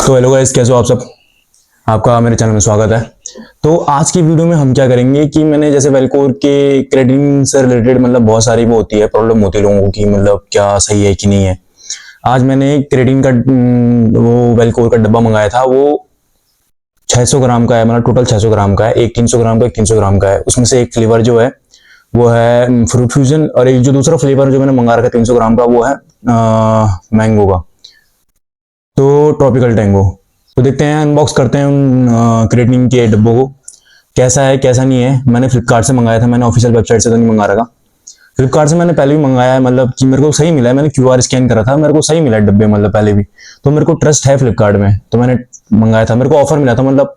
तो hello guys, कैसे हो आप सब। आपका मेरे चैनल में स्वागत है। तो आज की वीडियो में हम क्या करेंगे कि मैंने जैसे वेलकोर के क्रेडिटिंग से रिलेटेड मतलब बहुत सारी वो होती है प्रॉब्लम होती है लोगों को कि मतलब क्या सही है कि नहीं है। आज मैंने क्रेडिटिंग का वो वेलकोर का डब्बा मंगाया था। वो 600 ग्राम का है, मतलब टोटल 600 ग्राम का है। एक 300 ग्राम का, एक 300 ग्राम का है। उसमें से एक फ्लेवर जो है वो है फ्रूट फ्यूजन, और एक जो दूसरा फ्लेवर जो मैंने मंगा रखा है 300 ग्राम का वो है मैंगो का, तो ट्रॉपिकल टैंगो। तो देखते हैं, अनबॉक्स करते हैं उन क्रेडिटिंग के डब्बों को, कैसा है कैसा नहीं है। मैंने फ्लिपकार्ट से मंगाया था, मैंने ऑफिशियल वेबसाइट से तो नहीं मंगा रखा। फ्लिपकार्ट से मैंने पहले भी मंगाया है, मतलब कि मेरे को सही मिला है। मैंने क्यूआर स्कैन करा था, मेरे को सही मिला है डब्बे, मतलब पहले भी। तो मेरे को ट्रस्ट है फ्लिपकार्ट में, तो मैंने मंगाया था। मेरे को ऑफर मिला था, मतलब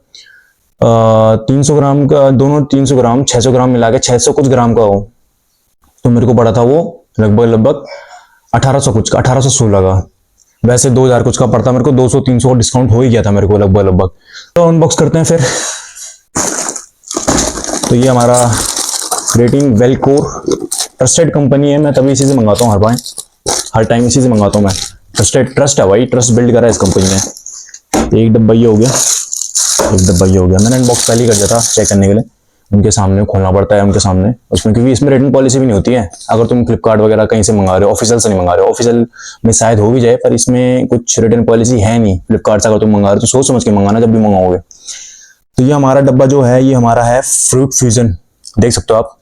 300 ग्राम का, दोनों 300 ग्राम 600 ग्राम मिला के 600 कुछ ग्राम का हो, तो मेरे को पड़ा था वो लगभग 1800 कुछ का, 1816 का। वैसे 2000 कुछ का पड़ता, मेरे को 200-300 का डिस्काउंट हो ही गया था मेरे को लगभग। तो अनबॉक्स करते हैं फिर। तो ये हमारा रेटिंग वेलकोर ट्रस्टेड कंपनी है, मैं तभी इसी से मंगाता हूँ हर टाइम इसी से मंगाता हूँ मैं। ट्रस्ट है भाई, ट्रस्ट बिल्ड करा है इस कंपनी ने। एक डब्बा ये हो गया, एक डब्बा ये हो गया। मैंने अनबॉक्स पहले ही कर दिया था चेक करने के लिए, उनके सामने खोलना पड़ता है उनके सामने उसमें, क्योंकि इसमें रिटर्न पॉलिसी भी नहीं होती है। अगर तुम फ्लिपकार्ट वगैरह कहीं से मंगा रहे हो, ऑफिशियल से नहीं मंगा रहे हो, ऑफिशियल में शायद हो भी जाए, पर इसमें कुछ रिटर्न पॉलिसी है नहीं फ्लिपकार्ट से। अगर तुम मंगा रहे हो तो सोच समझ के मंगाना जब भी मंगाओगे। तो ये हमारा डब्बा जो है ये हमारा है फ्रूट फ्यूजन, देख सकते हो आप।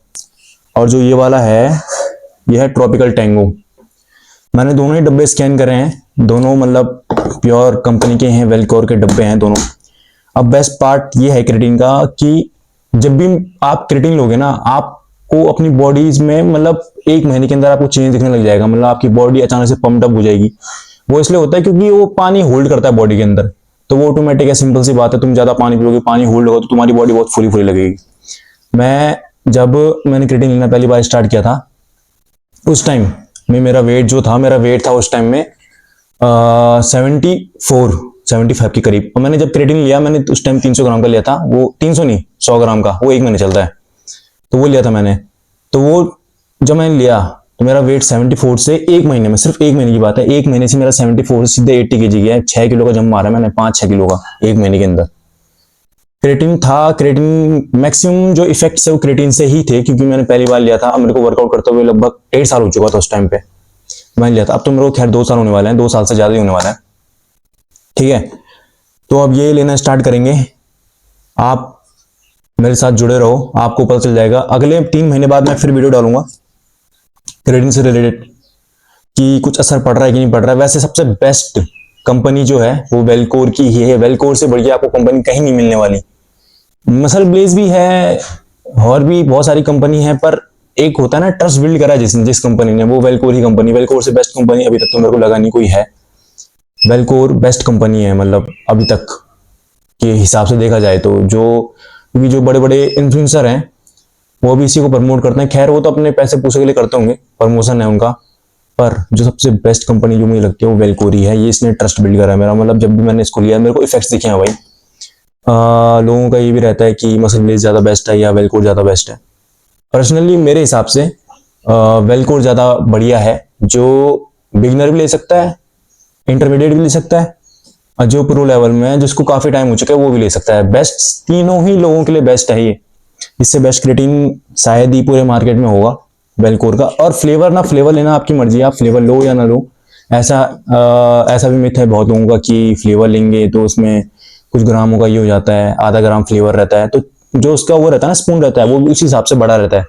और जो ये वाला है ये है ट्रॉपिकल टैंगो। मैंने दोनों ही डब्बे स्कैन करे हैं, दोनों मतलब प्योर कंपनी के हैं, वेलकोर के डब्बे हैं दोनों। अब बेस्ट पार्ट ये है क्रेडिटिंग का कि जब भी आप क्रेडिटिंग लोगे ना, आपको अपनी बॉडीज में मतलब 1 महीने के अंदर आपको चेंज दिखने लग जाएगा। मतलब आपकी बॉडी अचानक से पम्प्ड अप हो जाएगी। वो इसलिए होता है क्योंकि वो पानी होल्ड करता है बॉडी के अंदर, तो वो ऑटोमेटिक है, सिंपल सी बात है। तुम ज्यादा पानी पियोगे, पानी होल्ड होगा तो तुम्हारी बॉडी बहुत फुली फुली लगेगी। मैंने क्रेडिटिंग लेना पहली बार स्टार्ट किया था, उस टाइम में मेरा वेट जो था, मेरा वेट था उस टाइम में 75 के करीब। और मैंने जब क्रेडिटिन लिया, मैंने उस टाइम 300 ग्राम का लिया था, वो 300 नहीं 100 ग्राम का, वो 1 महीने चलता है, तो वो लिया था मैंने। तो वो जब मैंने लिया तो मेरा वेट 74 से 1 महीने में, सिर्फ 1 महीने की बात है, 1 महीने से मेरा 74 से सीधे 80 kg गया है। 6 किलो का जंप मारा मैंने, 5-6 किलो का 1 महीने के अंदर। क्रेटिन था, क्रेटिन मैक्सिमम जो इफेक्ट्स है वो क्रेटिन से ही थे, क्योंकि मैंने पहली बार लिया था। अब मेरे को वर्कआउट करते हुए लगभग 1.5 साल हो चुका था उस टाइम पे मैंने लिया था। अब तो मेरे को खैर 2 साल होने वाले हैं, 2 साल से ज्यादा ही होने वाला है, ठीक है। तो अब ये लेना स्टार्ट करेंगे। आप मेरे साथ जुड़े रहो, आपको पता चल जाएगा। अगले 3 महीने बाद मैं फिर वीडियो डालूंगा क्रेडिटिंग से रिलेटेड कि कुछ असर पड़ रहा है कि नहीं पड़ रहा है। वैसे सबसे बेस्ट कंपनी जो है वो वेलकोर की ही है। वेलकोर से बढ़िया आपको कंपनी कहीं नहीं मिलने वाली। मसल ब्लेज भी है और भी बहुत सारी कंपनी है, पर एक होता है ना ट्रस्ट बिल्ड करा जिस कंपनी ने, वो वेलकोर ही कंपनी। वेलकोर से बेस्ट कंपनी अभी तक तो मेरे को लगा नहीं कोई है। वेलकोर बेस्ट कंपनी है, मतलब अभी तक के हिसाब से देखा जाए तो। क्योंकि जो बड़े बड़े इन्फ्लुएंसर हैं वो भी इसी को प्रमोट करते हैं। खैर वो तो अपने पैसे पूछे के लिए करते होंगे, प्रमोशन है उनका, पर जो सबसे बेस्ट कंपनी जो मुझे लगती है वो वेलकोर ही है। ये इसने ट्रस्ट बिल्ड करा है मेरा, मतलब जब भी मैंने इसको लिया मेरे को इफेक्ट्स दिखे हैं भाई। लोगों का ये भी रहता है कि मसल ब्लेज ज्यादा बेस्ट है या वेलकोर ज्यादा बेस्ट है। पर्सनली मेरे हिसाब से वेलकोर ज्यादा बढ़िया है। जो बिगिनर भी ले सकता है, इंटरमीडिएट भी ले सकता है, और जो प्रो लेवल में है जिसको काफी टाइम हो चुका है वो भी ले सकता है। बेस्ट तीनों ही लोगों के लिए बेस्ट है ये। इससे बेस्ट क्रेटिन शायद ही पूरे मार्केट में होगा वेलकोर का। और फ्लेवर लेना आपकी मर्जी है, आप फ्लेवर लो या ना लो। ऐसा भी मिथ है बहुत लोगों का कि फ्लेवर लेंगे तो उसमें कुछ ग्रामों का ये हो जाता है, आधा ग्राम फ्लेवर रहता है, तो जो उसका वो रहता है ना स्पून रहता है वो भी उसी हिसाब से बड़ा रहता है।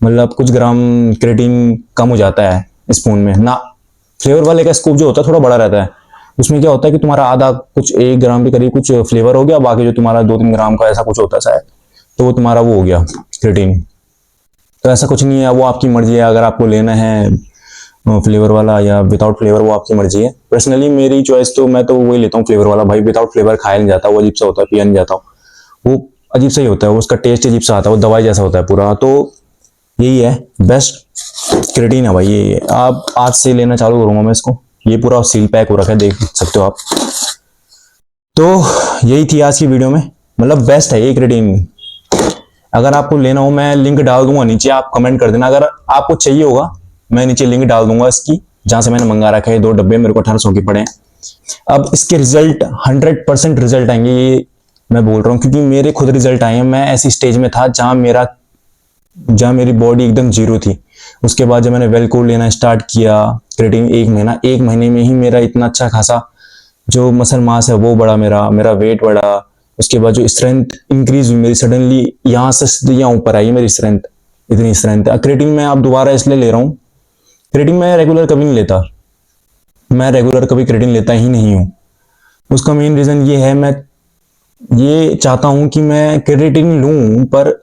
मतलब कुछ ग्राम क्रेटिन कम हो जाता है स्पून में ना। फ्लेवर वाले का स्कूप जो होता है थोड़ा बड़ा रहता है। उसमें क्या होता है कि तुम्हारा आधा कुछ 1 ग्राम के करीब कुछ फ्लेवर हो गया, बाकी जो तुम्हारा 2-3 ग्राम का ऐसा कुछ होता है शायद, तो वो तुम्हारा वो हो गया क्रेटिन। तो ऐसा कुछ नहीं है, वो आपकी मर्जी है। अगर आपको लेना है फ्लेवर वाला या विदाउट फ्लेवर, वो आपकी मर्जी है। पर्सनली मेरी चॉइस तो मैं तो वही लेता हूँ फ्लेवर वाला भाई। विदाउट फ्लेवर खाया नहीं जाता, वो अजीब सा होता है, पिया नहीं जाता, वो अजीब सा ही होता है, उसका टेस्ट अजीब सा आता है, वो दवाई जैसा होता है पूरा। तो यही है बेस्ट क्रेटिन है भाई ये। आप आज से लेना चालू करूंगा मैं इसको। ये पूरा सील पैक हो रखा है, देख सकते हो आप। तो यही थी आज की वीडियो में, मतलब बेस्ट है ये क्रेटिन। अगर आपको लेना हो मैं लिंक डाल दूंगा नीचे, आप कमेंट कर देना। अगर आपको चाहिए होगा मैं नीचे लिंक डाल दूंगा इसकी, जहां से मैंने मंगा रखा है। 2 डब्बे मेरे को 1800 के पड़े हैं। अब इसके रिजल्ट 100% रिजल्ट आएंगे, ये मैं बोल रहा हूँ, क्योंकि मेरे खुद रिजल्ट आए हैं। मैं ऐसी स्टेज में था जहाँ मेरी बॉडी एकदम जीरो थी। उसके बाद जब मैंने वेल कोड लेना स्टार्ट किया, क्रेटिन, एक महीने में ही मेरा इतना अच्छा खासा जो मसल मास है वो बढ़ा, मेरा वेट बढ़ा। उसके बाद जो स्ट्रेंथ इंक्रीज हुई मेरी, सडनली यहाँ से सीधे यहाँ ऊपर आई मेरी स्ट्रेंथ, इतनी स्ट्रेंथ। क्रेटिन मैं अब दोबारा इसलिए ले रहा हूँ, क्रेटिन मैं रेगुलर कभी नहीं लेता, मैं रेगुलर कभी क्रेटिन लेता ही नहीं हूँ। उसका मेन रीजन ये है, मैं ये चाहता हूँ कि मैं क्रेटिन लूँ पर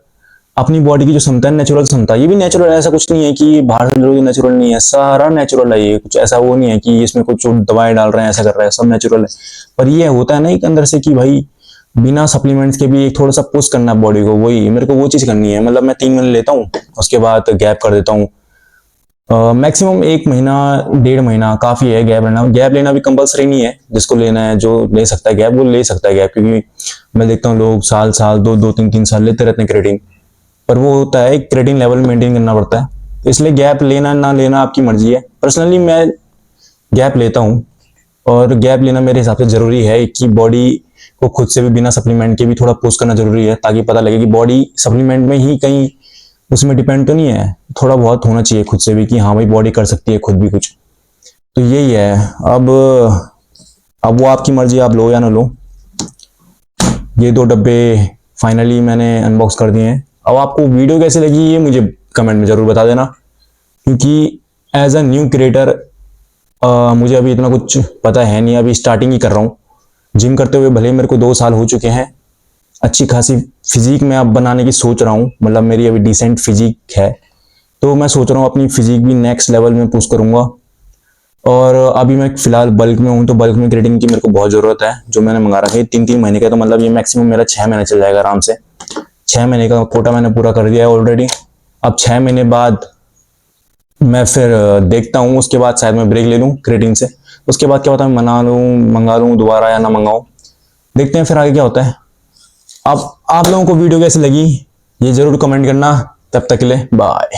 अपनी बॉडी की जो क्षमता है, नेचुरल क्षमता, ये भी नेचुरल है, ऐसा कुछ नहीं है कि बाहर से लोग नेचुरल नहीं है, सारा नेचुरल है। ये कुछ ऐसा वो नहीं है कि इसमें कुछ दवाएं डाल रहे हैं, ऐसा कर रहे हैं, सब नेचुरल है। पर ये होता है ना एक अंदर से कि भाई बिना सप्लीमेंट्स के भी एक थोड़ा सा पुश करना बॉडी को, वही मेरे को वो चीज करनी है। मतलब मैं 3 महीने लेता हूँ, उसके बाद गैप कर देता हूँ। मैक्सिमम 1 महीना 1.5 महीना काफी है गैप लेना। गैप लेना भी कंपलसरी नहीं है, जिसको लेना है, जो ले सकता है गैप वो ले सकता है गैप, क्योंकि मैं देखता हूँ लोग साल 2-3 साल लेते रहते हैं क्रेटिन, पर वो होता है क्रेटिन लेवल मेंटेन करना पड़ता है। तो इसलिए गैप लेना ना लेना आपकी मर्जी है। पर्सनली मैं गैप लेता हूँ, और गैप लेना मेरे हिसाब से जरूरी है कि बॉडी को खुद से भी बिना सप्लीमेंट के भी थोड़ा पुश करना जरूरी है, ताकि पता लगे कि बॉडी सप्लीमेंट में ही कहीं उसमें डिपेंड तो नहीं है। थोड़ा बहुत होना चाहिए खुद से भी कि हाँ भाई बॉडी कर सकती है खुद भी कुछ। तो यही है। अब वो आपकी मर्जी, आप लो या ना लो। ये 2 डब्बे फाइनली मैंने अनबॉक्स कर दिए हैं। अब आपको वीडियो कैसे लगी ये मुझे कमेंट में जरूर बता देना, क्योंकि एज अ न्यू क्रिएटर मुझे अभी इतना कुछ पता है नहीं, अभी स्टार्टिंग ही कर रहा हूँ। जिम करते हुए भले मेरे को 2 साल हो चुके हैं, अच्छी खासी फिजिक मैं अब बनाने की सोच रहा हूँ, मतलब मेरी अभी डिसेंट फिजिक है। तो मैं सोच रहा हूँ अपनी फिजिक भी नेक्स्ट लेवल में पुश करूंगा। और अभी मैं फिलहाल बल्क में हूँ, तो बल्क में क्रेटिन की मेरे को बहुत जरूरत है। जो मैंने मंगा रखा है 3-3 महीने का, तो मतलब ये मैक्सिमम मेरा 6 महीने चल जाएगा आराम से। 6 महीने का कोटा मैंने पूरा कर दिया है ऑलरेडी। अब 6 महीने बाद मैं फिर देखता हूँ, उसके बाद शायद मैं ब्रेक ले लूँ क्रेटिन से। उसके बाद क्या होता है, मंगा लूँ दोबारा या ना मंगाऊँ, देखते हैं फिर आगे क्या होता है। अब आप लोगों को वीडियो कैसी लगी ये जरूर कमेंट करना। तब तक के लिए बाय।